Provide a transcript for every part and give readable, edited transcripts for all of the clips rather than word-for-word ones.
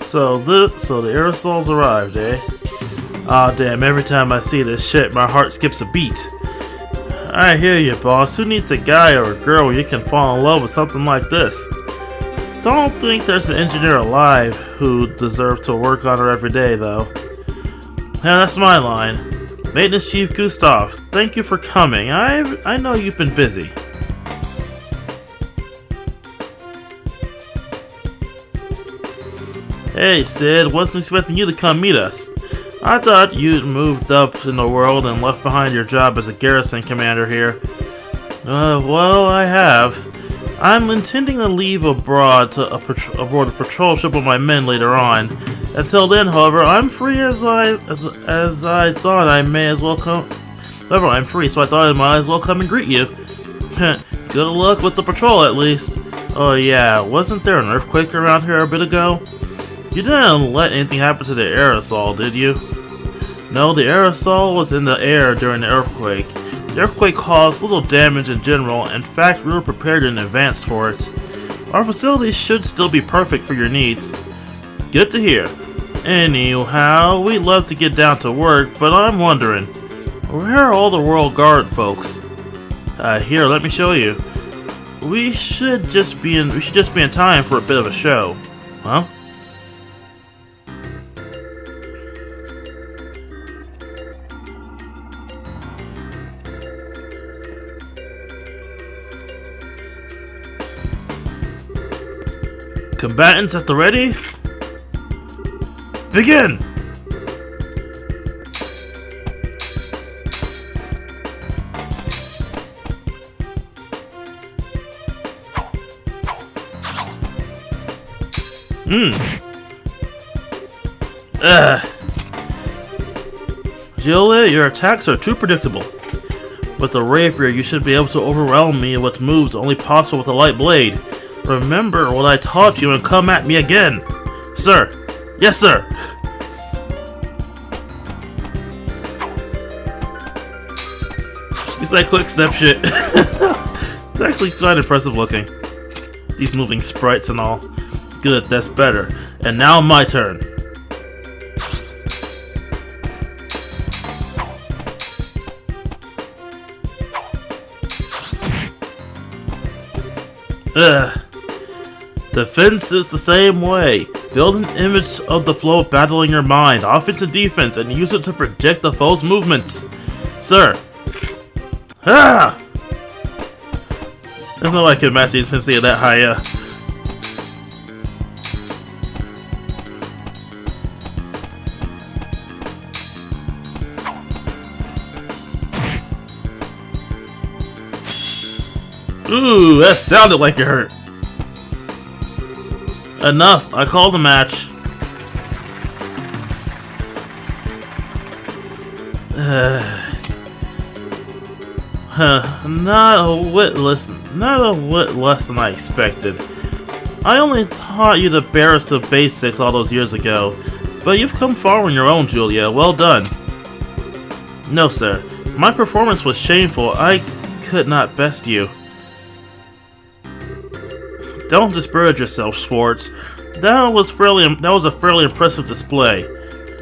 So the aerosols arrived, eh? Aw, damn, every time I see this shit, my heart skips a beat. I hear you, boss. Who needs a guy or a girl where you can fall in love with something like this? Don't think there's an engineer alive who deserves to work on her every day, though. Yeah, that's my line. Maintenance Chief Gustav, thank you for coming. I know you've been busy. Hey, Sid, wasn't expecting you to come meet us. I thought you'd moved up in the world and left behind your job as a garrison commander here. Well, I have. I'm intending to leave abroad aboard a patrol ship with my men later on. Until then, however, I'm free as I thought I may as well come. However, I'm free, so I thought I might as well come and greet you. Good luck with the patrol, at least. Oh yeah, wasn't there an earthquake around here a bit ago? You didn't let anything happen to the aerosol, did you? No, the aerosol was in the air during the earthquake. The earthquake caused little damage in general. In fact, we were prepared in advance for it. Our facilities should still be perfect for your needs. Good to hear. Anyhow, we'd love to get down to work, but I'm wondering, where are all the Royal Guard folks? Here, let me show you. We should just be in time for a bit of a show. Huh? Combatants at the ready? Begin! Julia, your attacks are too predictable. With the rapier, you should be able to overwhelm me with moves only possible with a light blade. Remember what I taught you and come at me again. Sir. Yes, sir. It's that quick step shit. It's actually quite impressive looking. These moving sprites and all. Good, that's better. And now my turn. Defense is the same way. Build an image of the flow of battle in your mind, offense and defense, and use it to project the foe's movements. Sir. Ah! There's no way I can match the intensity of that high, Ooh, that sounded like it hurt. Enough, I called a match. Not a whit less than I expected. I only taught you the barest of basics all those years ago, but you've come far on your own, Julia. Well done. No, sir. My performance was shameful. I could not best you. Don't disparage yourself, Schwartz. That was a fairly impressive display.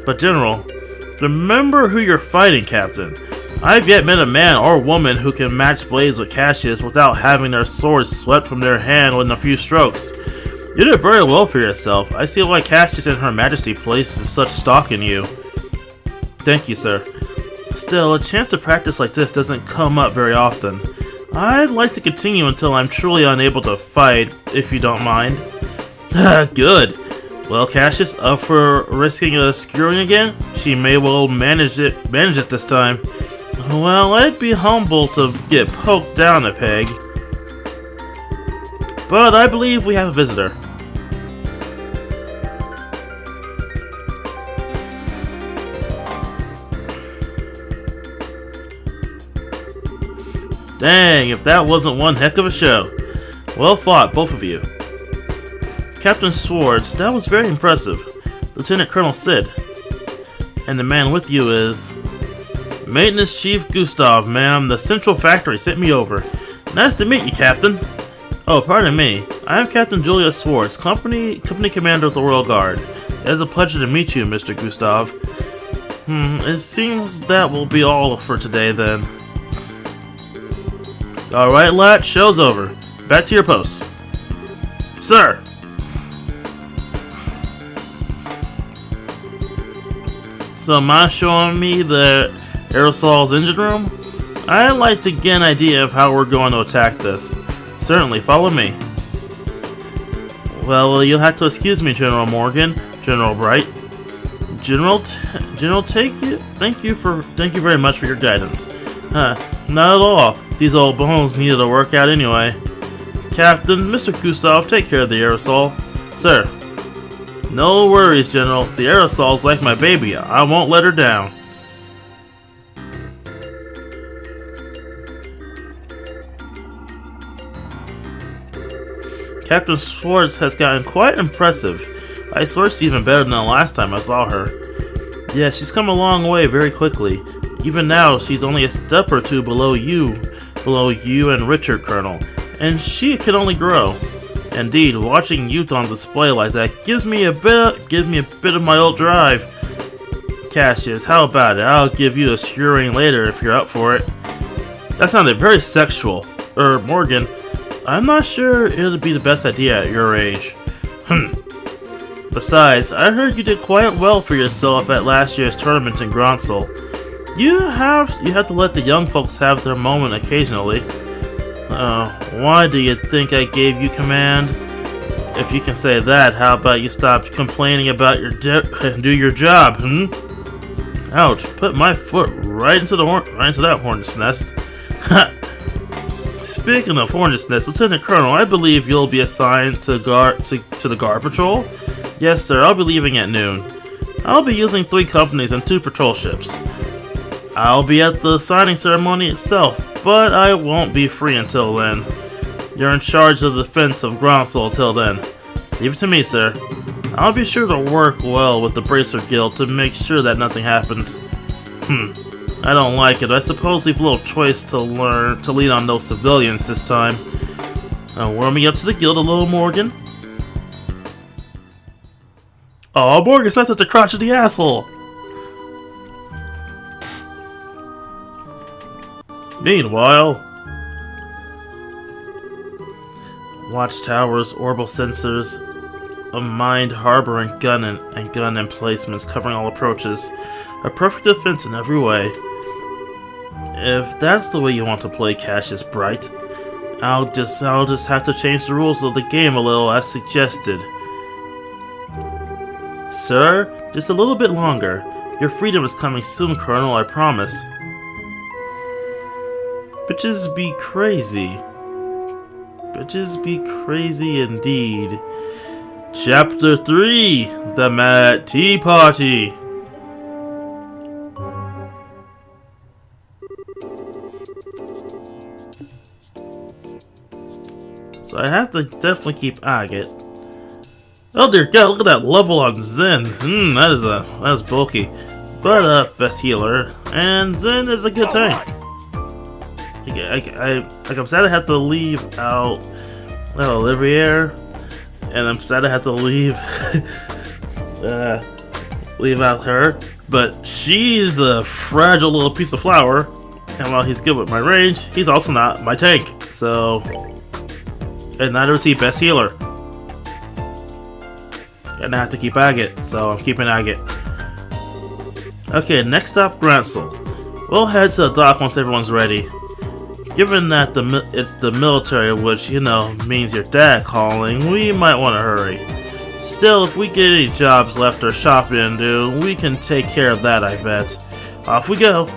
But General, remember who you're fighting, Captain. I've yet met a man or woman who can match blades with Cassius without having their swords swept from their hand within a few strokes. You did very well for yourself. I see why Cassius and Her Majesty places such stock in you. Thank you, sir. Still, a chance to practice like this doesn't come up very often. I'd like to continue until I'm truly unable to fight, if you don't mind. Good. Well, Cassius, up for risking a skewering again? She may well manage it this time. Well, I'd be humble to get poked down a peg. But I believe we have a visitor. Dang, if that wasn't one heck of a show. Well fought, both of you. Captain Schwartz, that was very impressive. Lieutenant Colonel Sid. And the man with you is... Maintenance Chief Gustav, ma'am. The Central Factory sent me over. Nice to meet you, Captain. Oh, pardon me. I am Captain Julius Schwartz, Company Commander of the Royal Guard. It's a pleasure to meet you, Mr. Gustav. It seems that will be all for today then. Alright, lad, show's over. Back to your posts. Sir! So am I showing me the aerosol's engine room? I'd like to get an idea of how we're going to attack this. Certainly, follow me. Well, you'll have to excuse me, General Morgan, General Bright. General, thank you very much for your guidance. Not at all. These old bones needed a workout anyway. Captain, Mr. Gustav, take care of the aerosol. Sir. No worries, General. The aerosol's like my baby. I won't let her down. Captain Schwartz has gotten quite impressive. I swear she's even better than the last time I saw her. Yeah, she's come a long way very quickly. Even now, she's only a step or two below you and Richard, Colonel. And she can only grow. Indeed, watching youth on display like that gives me a bit of my old drive. Cassius, how about it? I'll give you a skewering later if you're up for it. That sounded very sexual. Morgan, I'm not sure it'll be the best idea at your age. Besides, I heard you did quite well for yourself at last year's tournament in Grancel. You have to let the young folks have their moment occasionally. Why do you think I gave you command? If you can say that, how about you stop complaining about and do your job, Ouch, put my foot right into that hornet's nest. Speaking of hornet's nest, Lieutenant Colonel, I believe you'll be assigned to the guard patrol? Yes, sir, I'll be leaving at noon. I'll be using 3 companies and 2 patrol ships. I'll be at the signing ceremony itself, but I won't be free until then. You're in charge of the defense of Grancel till then. Leave it to me, sir. I'll be sure to work well with the Bracer Guild to make sure that nothing happens. I don't like it. I suppose we've a little choice to lead on those civilians this time. Warm me up to the guild a little, Morgan. Oh, Morgan's not such a crotchety asshole. Meanwhile, watchtowers, orbital sensors, a mined harbor and gun emplacements covering all approaches, a perfect defense in every way. If that's the way you want to play Cassius Bright, I'll just have to change the rules of the game a little as suggested. Sir, just a little bit longer. Your freedom is coming soon, Colonel, I promise. Bitches be crazy. Bitches be crazy indeed. Chapter 3, The Mad Tea Party. So I have to definitely keep Agate. Oh dear God, look at that level on Zen. That is bulky. But best healer. And Zen is a good tank. I'm sad I have to leave out Olivier, and I'm sad I have to leave out her, but she's a fragile little piece of flower, and while he's good with my range, he's also not my tank, so, and neither is he best healer. And I have to keep Agate, so I'm keeping Agate. Okay, next stop, Grancel. We'll head to the dock once everyone's ready. Given that it's the military, which, means your dad calling, we might want to hurry. Still, if we get any jobs left or shopping to do, we can take care of that, I bet. Off we go.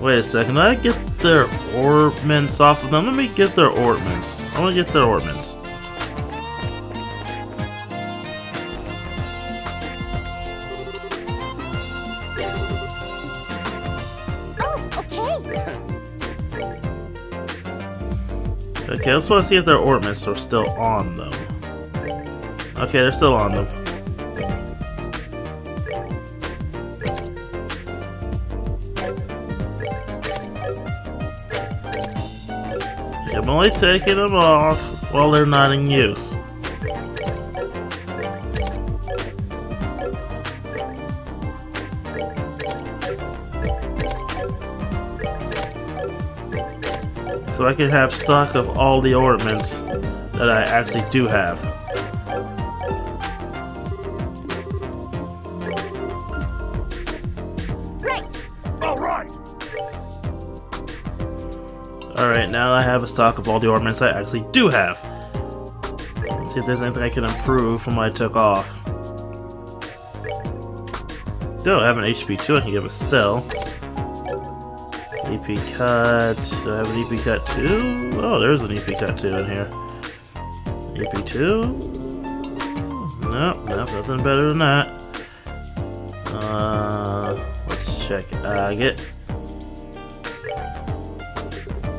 Wait a second, did I get their ornaments off of them? Let me get their ornaments. I want to get their ornaments. Okay, I just want to see if their ornaments are still on them. Okay, they're still on them. I'm only taking them off while they're not in use. so I can have stock of all the ornaments that I actually do have. Great. All right. Alright, now I have a stock of all the ornaments I actually do have. Let's see if there's anything I can improve from what I took off. Still have an HP 2 I can give a still. EP cut. Do I have an EP cut 2? Oh, there's an EP cut 2 in here. EP 2? Nope, nothing better than that. Let's check agate.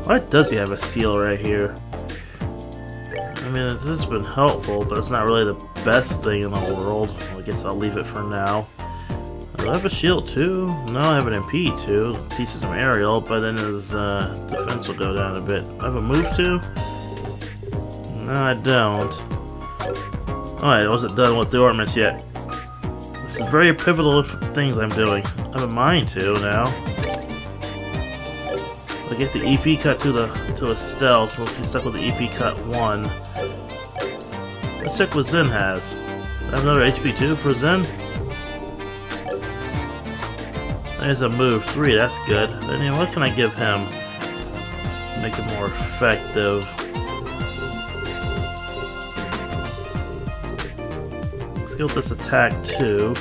Why does he have a seal right here? I mean, this has been helpful, but it's not really the best thing in the world. Well, I guess I'll leave it for now. Do I have a shield too? No, I have an MP too. Teaches him aerial, but then his defense will go down a bit. I have a move too? No, I don't. Alright, I wasn't done with the ornaments yet. This is very pivotal things I'm doing. I have a mine too now. I get the EP cut to Estelle, so she's stuck with the EP cut 1. Let's check what Zen has. I have another HP 2 for Zen. There's a move 3, that's good. Then what can I give him? Make it more effective. Let's go with this attack 2.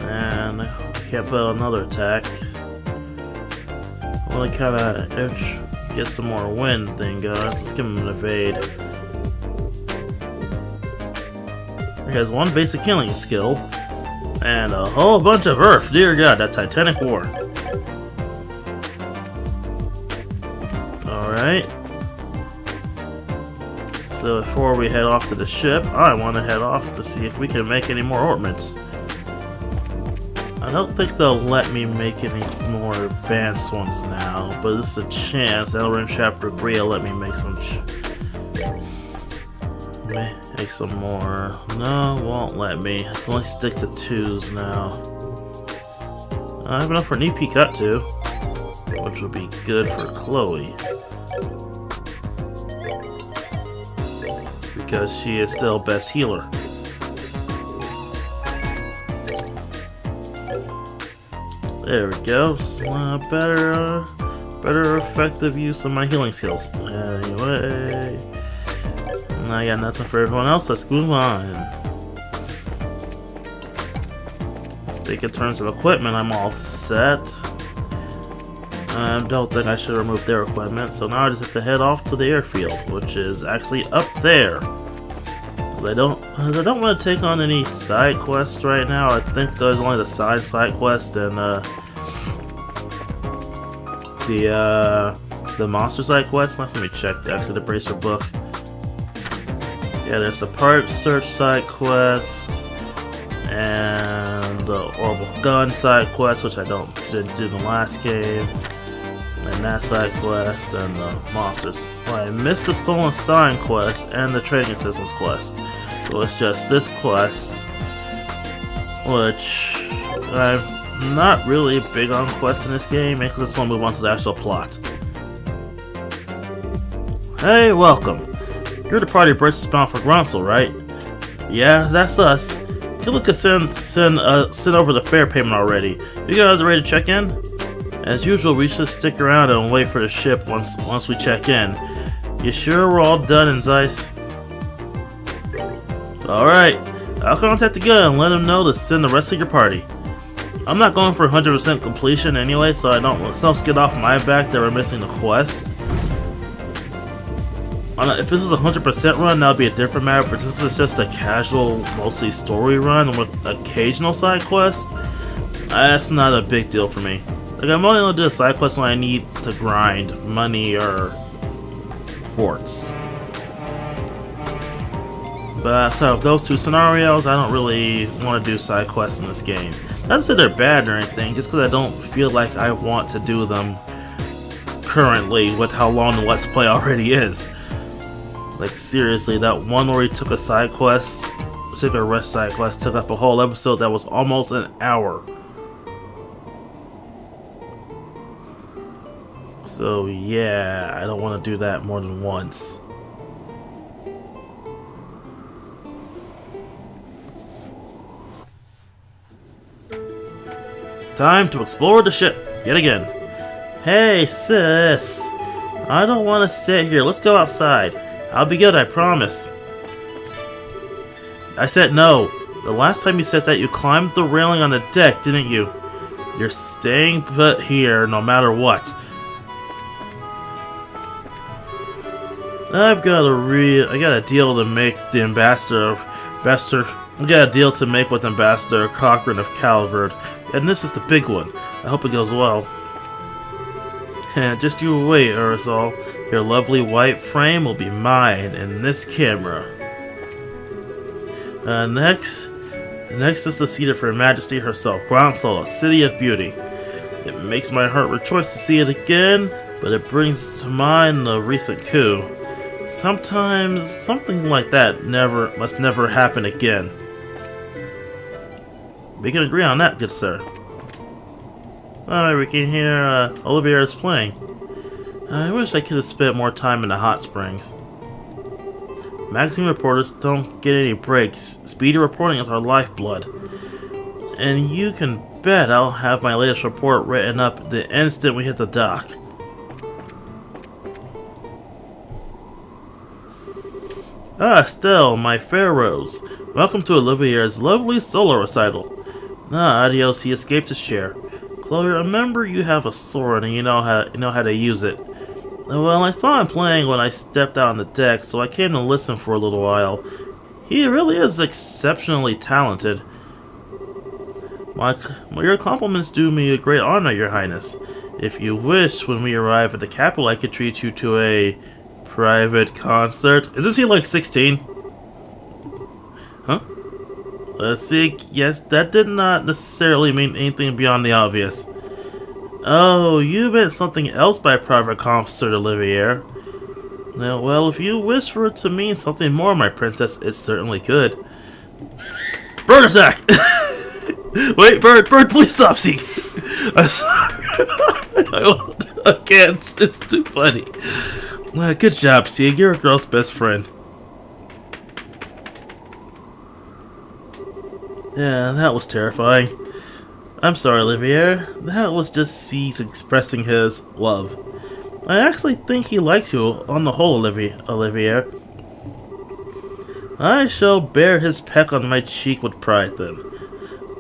And I can't put out another attack. I want to kind of get some more wind thing going. Let's give him an evade. He has one basic healing skill. And a whole bunch of earth. Dear God, that Titanic War. Alright. So before we head off to the ship, I want to head off to see if we can make any more ornaments. I don't think they'll let me make any more advanced ones now, but this is a chance. That'll in chapter 3 will let me make some more. No, won't let me. I can only stick to 2s now. I have enough for an EP cut too, which would be good for Chloe. Because she is still best healer. There we go. Better effective use of my healing skills. Anyway. I got nothing for everyone else, let's move on. I think in terms of equipment, I'm all set. I don't think I should remove their equipment, so now I just have to head off to the airfield, which is actually up there. I don't want to take on any side quests right now. I think there's only the side quest and the monster side quest. Let me check actually the Bracer book. Yeah, there's the part search side quest and the orbital gun side quest, which I didn't do in the last game, and that side quest and the monsters. Well, I missed the stolen sign quest and the trading assistance quest, so it's just this quest, which I'm not really big on quests in this game, because I just want to move on to the actual plot. Hey, welcome. You're the party braces bound for Grancel, right? Yeah, that's us. Killer could send over the fare payment already. You guys are ready to check in? As usual, we should stick around and wait for the ship once we check in. You sure we're all done in Zeiss? Alright, I'll contact the guy and let him know to send the rest of your party. I'm not going for 100% completion anyway, so I don't get off my back that we're missing the quest. If this was a 100% run, that would be a different matter, but this is just a casual, mostly story run with occasional side quests. That's not a big deal for me. Like, I'm only going to do a side quest when I need to grind money or quartz. But outside of those two scenarios, I don't really want to do side quests in this game. Not to say they're bad or anything, just because I don't feel like I want to do them currently with how long the Let's Play already is. Like, seriously, that one where he took a side quest, took a rest side quest, took up a whole episode that was almost an hour. So yeah, I don't want to do that more than once. Time to explore the ship yet again. Hey sis, I don't want to sit here. Let's go outside. I'll be good, I promise. I said no. The last time you said that, you climbed the railing on the deck, didn't you? You're staying put here no matter what. I got a deal to make the ambassador. I got a deal to make with Ambassador Cochrane of Calvard, and this is the big one. I hope it goes well. Just you wait, Ursol. Your lovely white frame will be mine in this camera. Next is the seat of Her Majesty herself, Grancel, a city of beauty. It makes my heart rejoice to see it again, but it brings to mind the recent coup. Sometimes something like that must never happen again. We can agree on that, good sir. Alright, we can hear Olivier is playing. I wish I could have spent more time in the hot springs. Magazine reporters don't get any breaks. Speedy reporting is our lifeblood. And you can bet I'll have my latest report written up the instant we hit the dock. Ah, Estelle, my fair rose. Welcome to Olivier's lovely solo recital. Ah, adios, he escaped his chair. Chloe, remember you have a sword and you know how to use it. Well, I saw him playing when I stepped out on the deck, so I came to listen for a little while. He really is exceptionally talented. Your compliments do me a great honor, Your Highness. If you wish, when we arrive at the capital, I could treat you to a private concert. Isn't he like 16? Huh? Let's see. Yes, that did not necessarily mean anything beyond the obvious. Oh, you meant something else by private concert, Olivier. Well, if you wish for it to mean something more, my princess, it certainly could. Bird attack! Wait, bird, please stop, see. I'm sorry. I can't. It's too funny. Good job, see. You're a girl's best friend. Yeah, that was terrifying. I'm sorry, Olivier. That was just C's expressing his love. I actually think he likes you on the whole, Olivier. I shall bear his peck on my cheek with pride, then.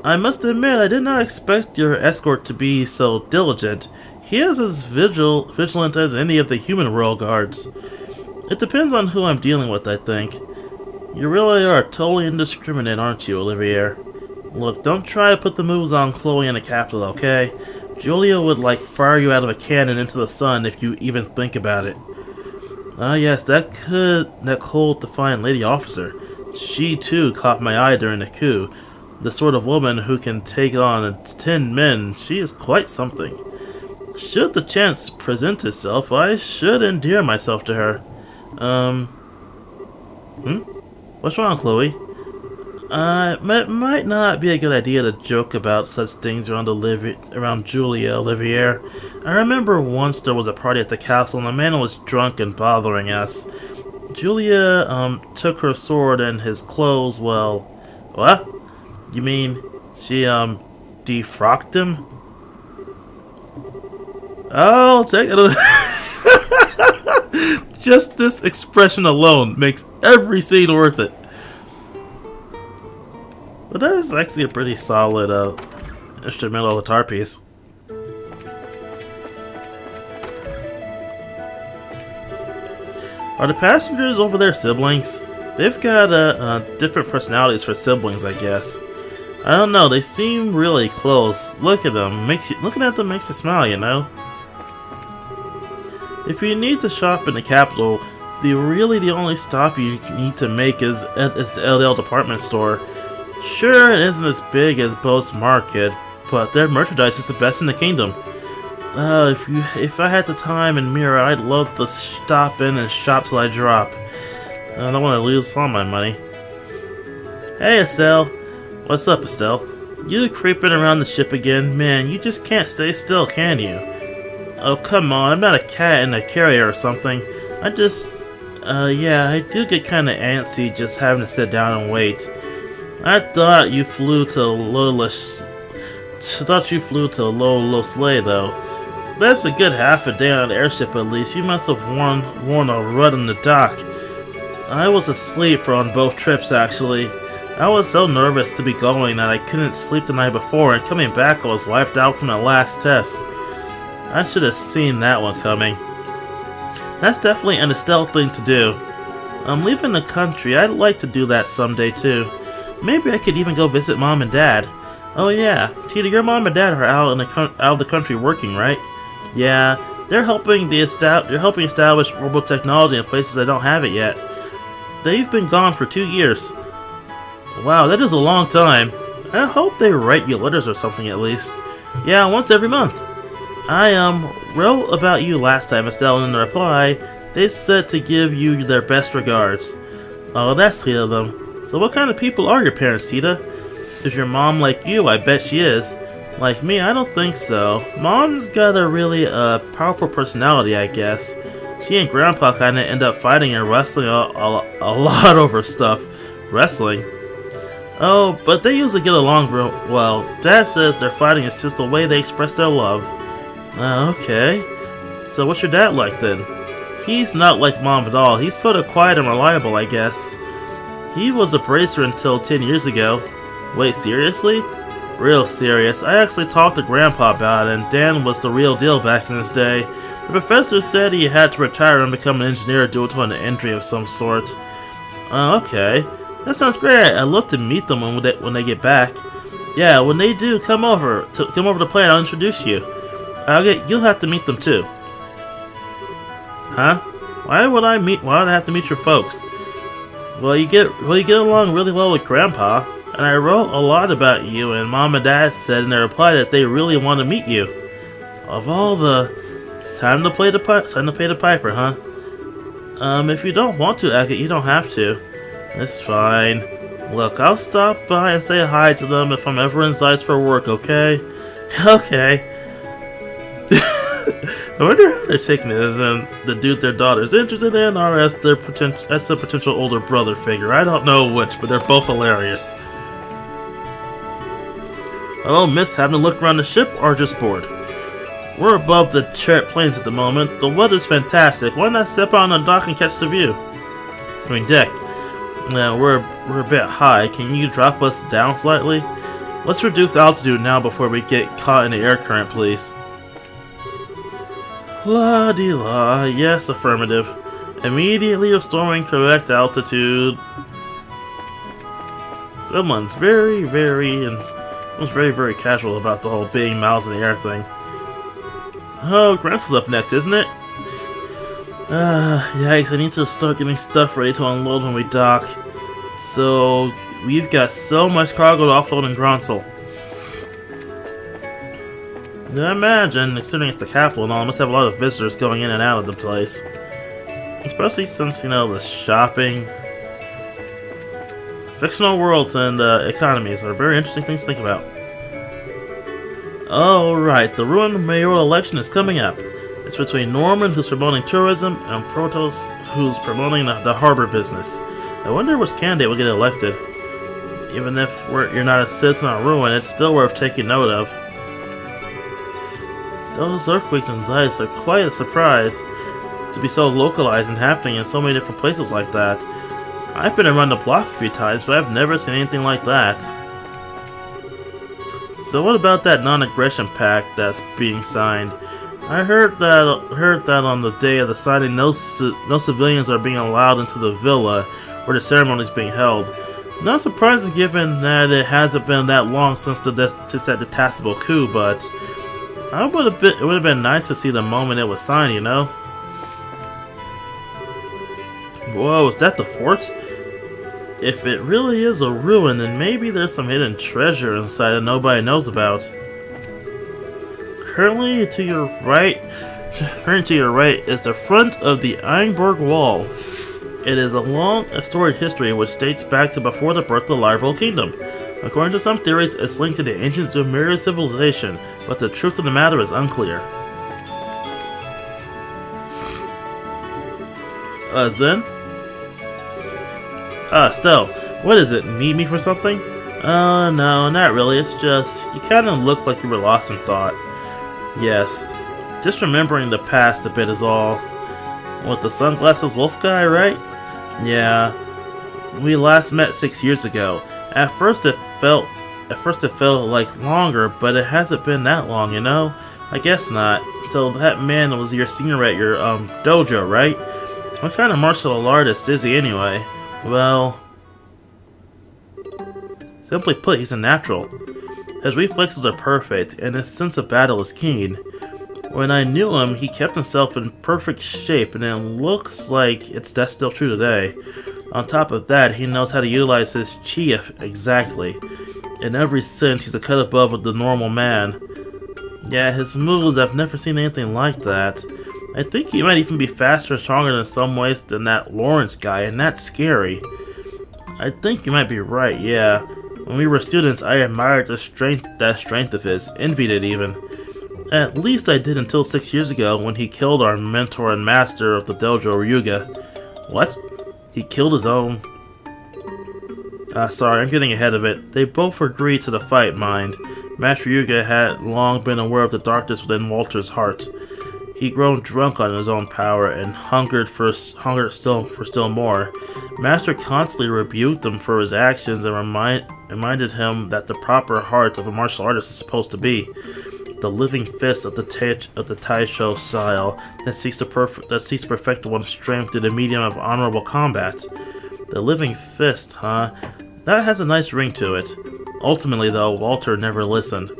I must admit, I did not expect your escort to be so diligent. He is as vigilant as any of the human royal guards. It depends on who I'm dealing with, I think. You really are totally indiscriminate, aren't you, Olivier? Look, don't try to put the moves on Chloe in the capital, okay? Julia would, like, fire you out of a cannon into the sun if you even think about it. Ah, yes, that cold, defiant lady officer. She, too, caught my eye during the coup. The sort of woman who can take on 10 men. She is quite something. Should the chance present itself, I should endear myself to her. What's wrong, Chloe? It might not be a good idea to joke about such things around Julia, Olivier. I remember once there was a party at the castle and the man was drunk and bothering us. Julia, took her sword and his clothes, well... What? You mean she, defrocked him? Oh, take it. Just this expression alone makes every scene worth it. But that is actually a pretty solid instrumental guitar piece. Are the passengers over there siblings? They've got different personalities for siblings, I guess. I don't know, they seem really close. Look at them, looking at them makes you smile, you know? If you need to shop in the capital, the only stop you need to make is the LL department store. Sure, it isn't as big as Bo's Market, but their merchandise is the best in the kingdom. If I had the time and mirror, I'd love to stop in and shop till I drop. I don't want to lose all my money. Hey, Estelle. What's up, Estelle? You creeping around the ship again? Man, you just can't stay still, can you? Oh, come on, I'm not a cat in a carrier or something. Yeah, I do get kinda antsy just having to sit down and wait. I thought you flew to Lolo Sleigh, though. That's a good half a day on an airship at least. You must have worn a rut on the dock. I was asleep for on both trips, actually. I was so nervous to be going that I couldn't sleep the night before, and coming back I was wiped out from the last test. I should have seen that one coming. That's definitely an Estelle thing to do. I'm leaving the country. I'd like to do that someday too. Maybe I could even go visit Mom and Dad. Oh yeah, Tita, your Mom and Dad are out of the country working, right? Yeah, they're helping establish robo-technology in places that don't have it yet. They've been gone for 2 years. Wow, that is a long time. I hope they write you letters or something at least. Yeah, once every month. I wrote about you last time, Estelle, and in the reply, they said to give you their best regards. Oh, that's sweet of them. So what kind of people are your parents, Tita? Is your mom like you? I bet she is. Like me, I don't think so. Mom's got a really powerful personality, I guess. She and Grandpa kinda end up fighting and wrestling a lot over stuff. Wrestling? Oh, but they usually get along real well. Dad says their fighting is just the way they express their love. Okay. So what's your dad like then? He's not like Mom at all. He's sort of quiet and reliable, I guess. He was a bracer until 10 years ago. Wait, seriously? Real serious. I actually talked to Grandpa about it, and Dan was the real deal back in his day. The professor said he had to retire and become an engineer due to an injury of some sort. Okay. That sounds great. I'd love to meet them when they get back. Yeah, when they do, come over to play and I'll introduce you. You'll have to meet them too. Huh? Why would I have to meet your folks? Well, you get along really well with Grandpa, and I wrote a lot about you, and Mom and Dad said in their reply that they really want to meet you. Of all the time to pay the piper, huh? If you don't want to, Agate, you don't have to. It's fine. Look, I'll stop by and say hi to them if I'm ever in Zeiss for work, okay? Okay. I wonder how they're taking it, as in the dude their daughter's interested in, or as the potential older brother figure. I don't know which, but they're both hilarious. Hello, miss. Having a look around the ship, or just bored? We're above the Chariot Plains at the moment. The weather's fantastic. Why not step on the dock and catch the view? Deck. Now, we're a bit high. Can you drop us down slightly? Let's reduce altitude now before we get caught in the air current, please. La-de-la. Yes, affirmative. Immediately restoring correct altitude. Someone's very, very casual about the whole being miles in the air thing. Oh, Grancel's up next, isn't it? Yikes, I need to start getting stuff ready to unload when we dock. So, we've got so much cargo to offload in Grancel. I imagine, considering it's the capital and all, I must have a lot of visitors going in and out of the place. Especially since, the shopping. Fictional worlds and economies are very interesting things to think about. Alright, the ruined mayoral election is coming up. It's between Norman, who's promoting tourism, and Protos, who's promoting the harbor business. I wonder which candidate will get elected. Even if you're not a citizen on Ruin, it's still worth taking note of. Those earthquakes in Zeiss are quite a surprise to be so localized and happening in so many different places like that. I've been around the block a few times, but I've never seen anything like that. So what about that non-aggression pact that's being signed? I heard that on the day of the signing, no civilians are being allowed into the villa where the ceremony is being held. Not surprising given that it hasn't been that long since that detestable coup, but it would have been nice to see the moment it was signed, Whoa, is that the fort? If it really is a ruin, then maybe there's some hidden treasure inside that nobody knows about. Currently to your right is the front of the Einberg Wall. It is a long, storied history which dates back to before the birth of the Larval Kingdom. According to some theories, it's linked to the ancient Sumerian civilization, but the truth of the matter is unclear. Zen? Stell, what is it? Need me for something? No, not really. It's just, you kinda look like you were lost in thought. Yes. Just remembering the past a bit is all. With the sunglasses wolf guy, right? Yeah. We last met 6 years ago. At first it felt like longer, but it hasn't been that long, you know? I guess not. So that man was your senior at your, dojo, right? What kind of martial artist is he anyway? Well, simply put, he's a natural. His reflexes are perfect, and his sense of battle is keen. When I knew him, he kept himself in perfect shape, and it looks like that's still true today. On top of that, he knows how to utilize his chi exactly. In every sense, he's a cut above the normal man. Yeah, his moves, I've never seen anything like that. I think he might even be faster and stronger in some ways than that Lawrence guy, and that's scary. I think you might be right, yeah. When we were students, I admired that strength of his, envied it even. At least I did until 6 years ago when he killed our mentor and master of the dojo, Ryuga. What? He killed his own... sorry, I'm getting ahead of it. They both agreed to the fight, mind. Master Ryuga had long been aware of the darkness within Walter's heart. He'd grown drunk on his own power and hungered still more. Master constantly rebuked him for his actions and reminded him that the proper heart of a martial artist is supposed to be the living fist of the Taisho style that seeks to perfect one's strength through the medium of honorable combat. The living fist, huh? That has a nice ring to it. Ultimately, though, Walter never listened.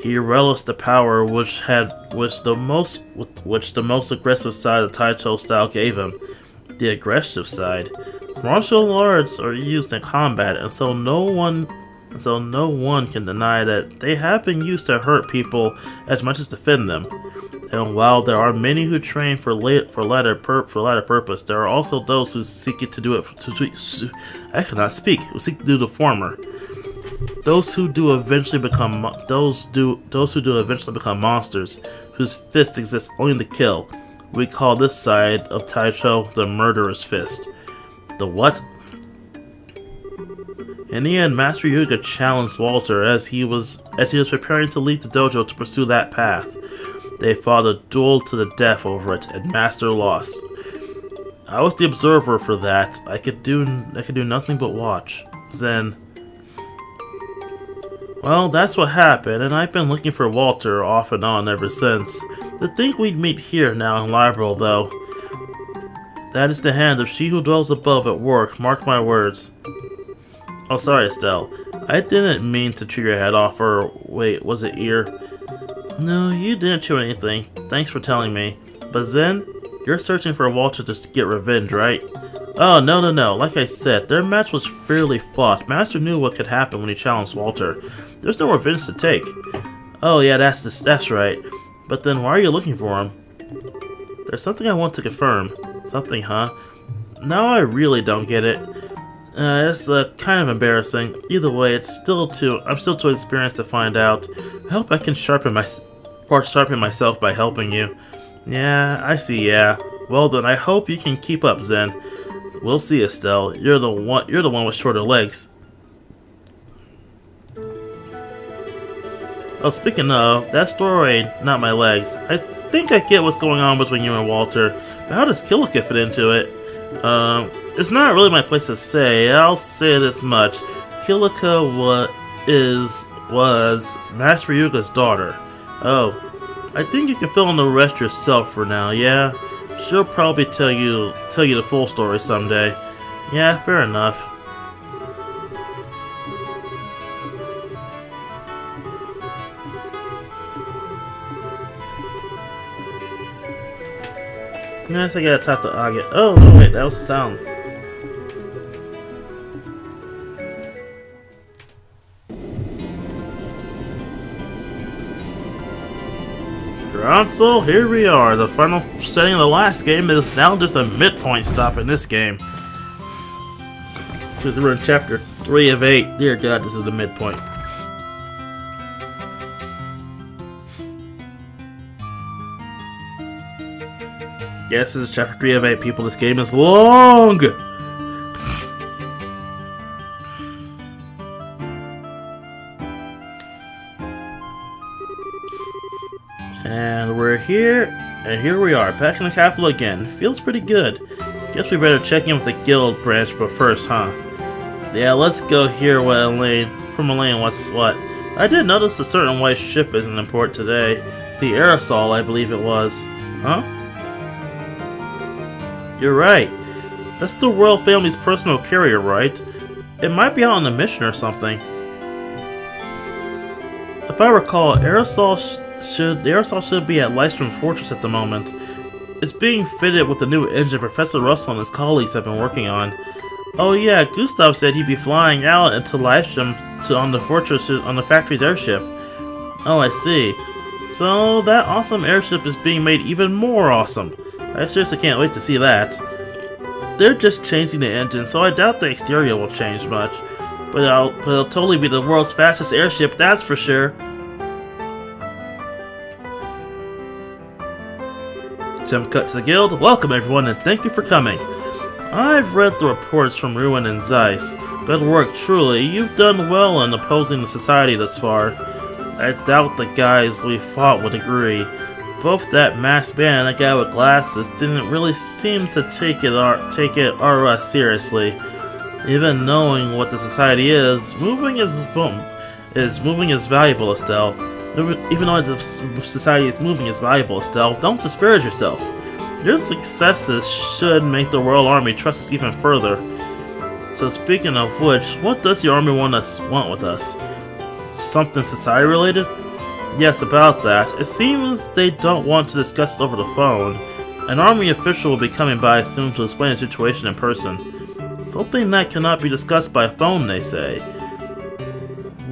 He relished the power which the most aggressive side of Taisho style gave him. The aggressive side. Martial arts are used in combat, and so no one can deny that they have been used to hurt people as much as defend them. And while there are many who train for latter purpose, there are also those who seek to do the former. Those who do eventually become monsters, whose fist exists only to kill. We call this side of Taisho the murderous fist. The what? In the end, Master Ryuga challenged Walter as he was preparing to leave the dojo to pursue that path. They fought a duel to the death over it, and Master lost. I was the observer for that. I could do nothing but watch. Then, well, that's what happened, and I've been looking for Walter off and on ever since. To think we'd meet here now in Liberal, though. That is the hand of she who dwells above at work, mark my words. Oh, sorry, Estelle. I didn't mean to chew your head off, or wait, was it ear? No, you didn't chew anything. Thanks for telling me. But Zen, you're searching for Walter to get revenge, right? Oh, no. Like I said, their match was fairly fought. Master knew what could happen when he challenged Walter. There's no revenge to take. Oh, yeah, that's right. But then why are you looking for him? There's something I want to confirm. Something, huh? Now I really don't get it. It's kind of embarrassing. Either way, I'm still too experienced to find out. I hope I can sharpen myself by helping you. Yeah, I see. Yeah. Well then, I hope you can keep up, Zen. We'll see, Estelle. You're the one with shorter legs. Oh, speaking of, that story, not my legs. I think I get what's going on between you and Walter, but how does Kilika fit into it? It's not really my place to say. I'll say this much. Kilika was Master Ryuga's daughter. Oh, I think you can fill in the rest yourself for now, yeah? She'll probably tell you the full story someday. Yeah, fair enough. Yes, I gotta talk to Agate. Oh, no, wait, that was the sound. Grancel, here we are. The final setting of the last game is now just a midpoint stop in this game. Since we're in chapter 3 of 8. Dear God, this is the midpoint. Yes, this is chapter 3 of 8, people. This game is long! And we're here, and here we are, back in the capital again. Feels pretty good. Guess we better check in with the guild branch, but first, huh? Yeah, let's go hear what from Elaine what's what. I did notice a certain white ship isn't in port today. The Aerosol, I believe it was. Huh? You're right. That's the royal family's personal carrier, right? It might be out on a mission or something. If I recall, the Aerosol should be at Lystrom Fortress at the moment. It's being fitted with the new engine Professor Russell and his colleagues have been working on. Oh yeah, Gustav said he'd be flying out into Lystrom on the factory's airship. Oh, I see. So that awesome airship is being made even more awesome. I seriously can't wait to see that. They're just changing the engine, so I doubt the exterior will change much. But it'll totally be the world's fastest airship, that's for sure. Jump cut to the guild. Welcome everyone and thank you for coming. I've read the reports from Ruin and Zeiss. Good work, truly. You've done well in opposing the society thus far. I doubt the guys we fought would agree. Both that masked man and that guy with glasses didn't really seem to take it seriously. Even knowing what the society is, moving is valuable, Estelle. Even though the society is moving is valuable, Estelle, don't disparage yourself. Your successes should make the Royal Army trust us even further. So speaking of which, what does the army want with us? Something society related? Yes, about that. It seems they don't want to discuss it over the phone. An army official will be coming by soon to explain the situation in person. Something that cannot be discussed by phone, they say.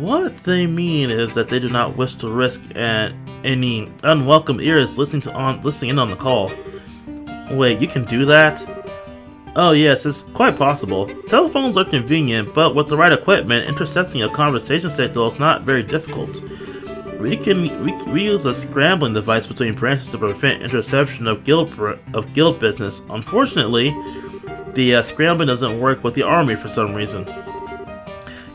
What they mean is that they do not wish to risk any unwelcome ears listening in on the call. Wait, you can do that? Oh yes, it's quite possible. Telephones are convenient, but with the right equipment, intercepting a conversation signal is not very difficult. We use a scrambling device between branches to prevent interception of guild business. Unfortunately, the scrambling doesn't work with the army for some reason.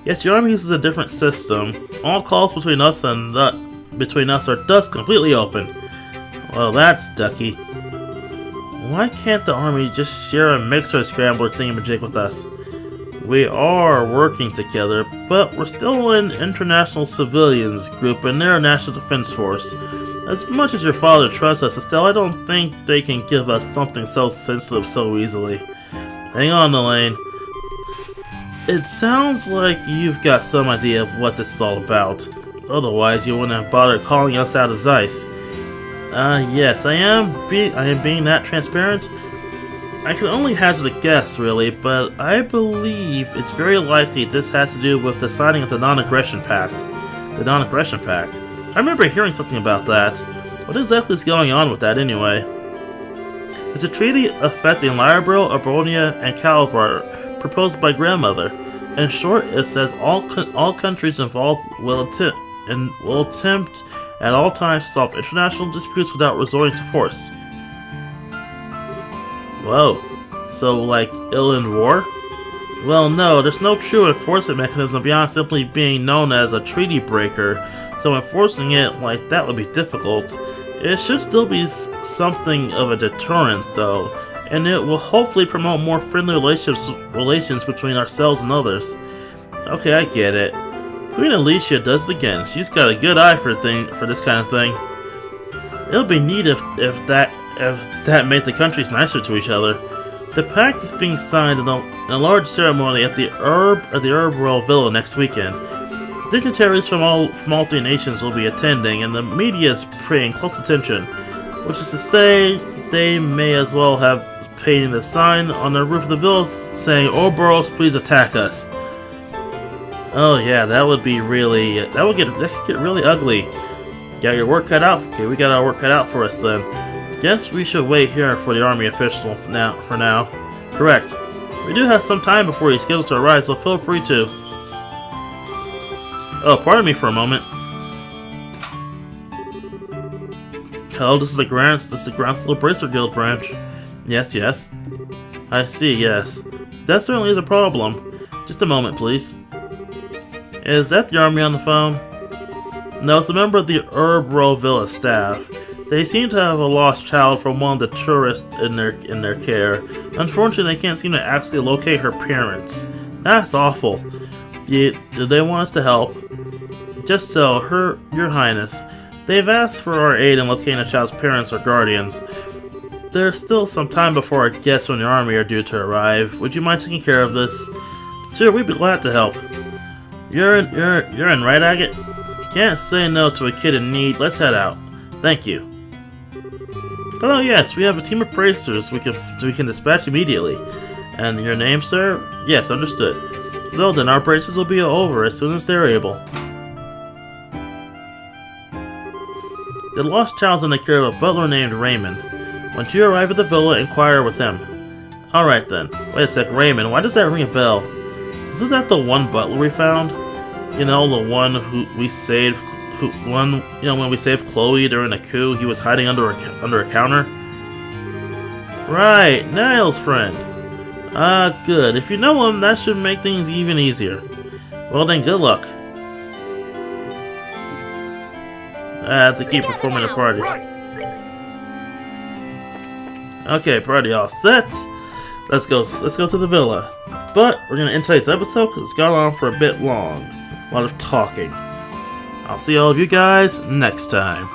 Yes, the army uses a different system. All calls between us are thus completely open. Well, that's ducky. Why can't the army just share a mixer scrambler thingamajig with us? We are working together, but we're still an international civilians group and they're a national defense force. As much as your father trusts us, Estelle, I don't think they can give us something so sensitive so easily. Hang on, Elaine. It sounds like you've got some idea of what this is all about. Otherwise, you wouldn't have bothered calling us out of Zeiss. Yes, I am being that transparent. I can only hazard a guess, really, but I believe it's very likely this has to do with the signing of the Non-Aggression Pact. The Non-Aggression Pact. I remember hearing something about that. What exactly is going on with that, anyway? It's a treaty affecting Lyreborough, Abronia, and Calvar, proposed by Grandmother. In short, it says all countries involved will attempt at all times to solve international disputes without resorting to force. Whoa. So, like, ill in war? Well, no, there's no true enforcement mechanism beyond simply being known as a treaty breaker, so enforcing it like that would be difficult. It should still be something of a deterrent, though, and it will hopefully promote more friendly relations between ourselves and others. Okay, I get it. Queen Alicia does it again. She's got a good eye for this kind of thing. It'll be neat if that made the countries nicer to each other. The pact is being signed in a large ceremony at the Herb Royal Villa next weekend. Dignitaries from all three nations will be attending, and the media is paying close attention. Which is to say, they may as well have painted a sign on the roof of the villa saying, "Ouroboros, please attack us." Oh yeah, that would get really ugly. Got your work cut out? Okay, we got our work cut out for us then. Guess we should wait here for the army official for now. Correct. We do have some time before he's scheduled to arrive, so feel free to. Oh, pardon me for a moment. Hello, this is the Grancel Bracer Guild branch. Yes, yes. I see, yes. That certainly is a problem. Just a moment, please. Is that the army on the phone? No, it's a member of the Herb Villa staff. They seem to have a lost child from one of the tourists in their care. Unfortunately, they can't seem to actually locate her parents. That's awful. Do they want us to help? Just so, Your Highness. They've asked for our aid in locating the child's parents or guardians. There's still some time before our guests from the army are due to arrive. Would you mind taking care of this? Sure, we'd be glad to help. You're in, right, Agate? Can't say no to a kid in need. Let's head out. Thank you. Oh yes, we have a team of bracers we can dispatch immediately. And your name, sir? Yes, understood. Well then, our braces will be over as soon as they're able. The lost child's in the care of a butler named Raymond. Once you arrive at the villa, inquire with him. Alright then. Wait a sec, Raymond, why does that ring a bell? Was that the one butler we found? You know, the one who we saved, when we saved Chloe during the coup, he was hiding under a counter? Right, Niall's friend. Ah, good. If you know him, that should make things even easier. Well then, good luck. I have to keep performing the party. Okay, party all set. Let's go to the villa. But we're gonna end today's episode because it's gone on for a bit long. A lot of talking. I'll see all of you guys next time.